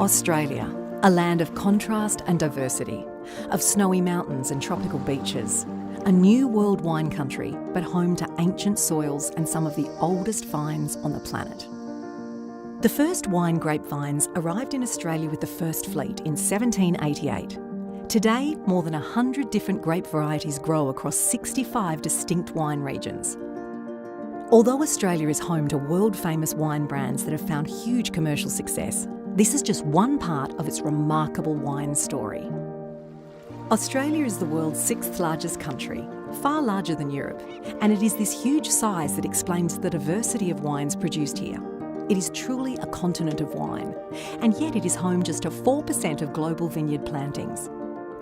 Australia, a land of contrast and diversity, of snowy mountains and tropical beaches, a new world wine country, but home to ancient soils and some of the oldest vines on the planet. The first wine grapevines arrived in Australia with the first fleet in 1788. Today, more than 100 different grape varieties grow across 65 distinct wine regions. Although Australia is home to world-famous wine brands that have found huge commercial success, this is just one part of its remarkable wine story. Australia is the world's sixth largest country, far larger than Europe, and it is this huge size that explains the diversity of wines produced here. It is truly a continent of wine, and yet it is home just to 4% of global vineyard plantings.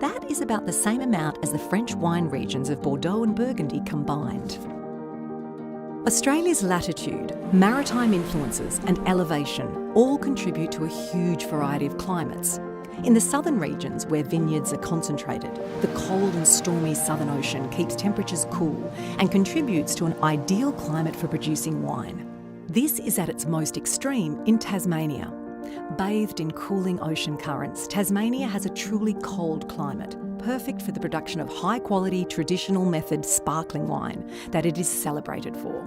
That is about the same amount as the French wine regions of Bordeaux and Burgundy combined. Australia's latitude, maritime influences and elevation all contribute to a huge variety of climates. In the southern regions where vineyards are concentrated, the cold and stormy Southern Ocean keeps temperatures cool and contributes to an ideal climate for producing wine. This is at its most extreme in Tasmania. Bathed in cooling ocean currents, Tasmania has a truly cold climate, perfect for the production of high-quality, traditional method sparkling wine that it is celebrated for.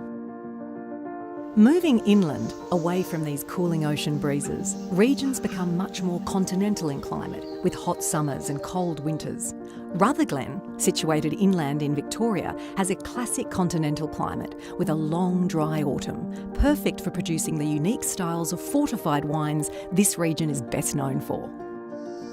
Moving inland, away from these cooling ocean breezes, regions become much more continental in climate, with hot summers and cold winters. Rutherglen, situated inland in Victoria, has a classic continental climate with a long, dry autumn, perfect for producing the unique styles of fortified wines this region is best known for.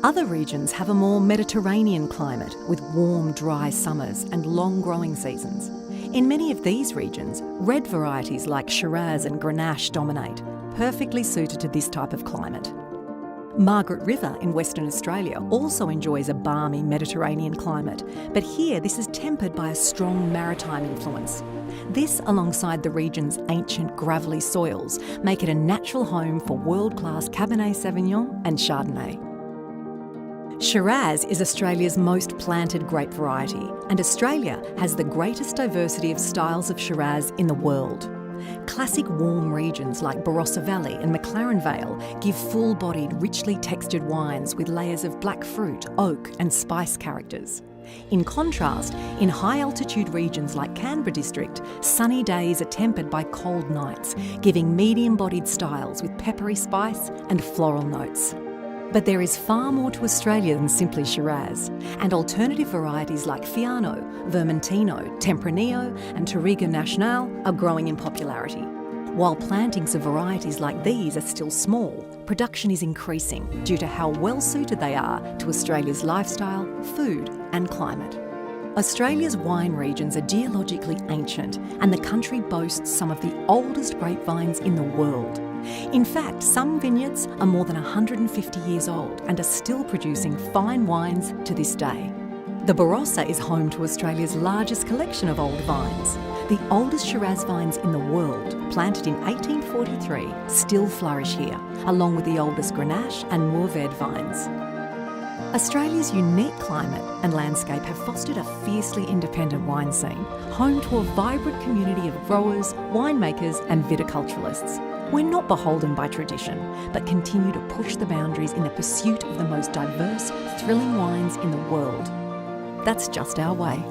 Other regions have a more Mediterranean climate with warm, dry summers and long growing seasons. In many of these regions, red varieties like Shiraz and Grenache dominate, perfectly suited to this type of climate. Margaret River in Western Australia also enjoys a balmy Mediterranean climate, but here this is tempered by a strong maritime influence. This, alongside the region's ancient gravelly soils, make it a natural home for world-class Cabernet Sauvignon and Chardonnay. Shiraz is Australia's most planted grape variety, and Australia has the greatest diversity of styles of Shiraz in the world. Classic warm regions like Barossa Valley and McLaren Vale give full-bodied, richly textured wines with layers of black fruit, oak and spice characters. In contrast, in high-altitude regions like Canberra District, sunny days are tempered by cold nights, giving medium-bodied styles with peppery spice and floral notes. But there is far more to Australia than simply Shiraz, and alternative varieties like Fiano, Vermentino, Tempranillo and Touriga Nacional are growing in popularity. While plantings of varieties like these are still small, production is increasing due to how well suited they are to Australia's lifestyle, food and climate. Australia's wine regions are geologically ancient, and the country boasts some of the oldest grapevines in the world. In fact, some vineyards are more than 150 years old and are still producing fine wines to this day. The Barossa is home to Australia's largest collection of old vines. The oldest Shiraz vines in the world, planted in 1843, still flourish here, along with the oldest Grenache and Mourvèdre vines. Australia's unique climate and landscape have fostered a fiercely independent wine scene, home to a vibrant community of growers, winemakers and viticulturalists. We're not beholden by tradition, but continue to push the boundaries in the pursuit of the most diverse, thrilling wines in the world. That's just our way.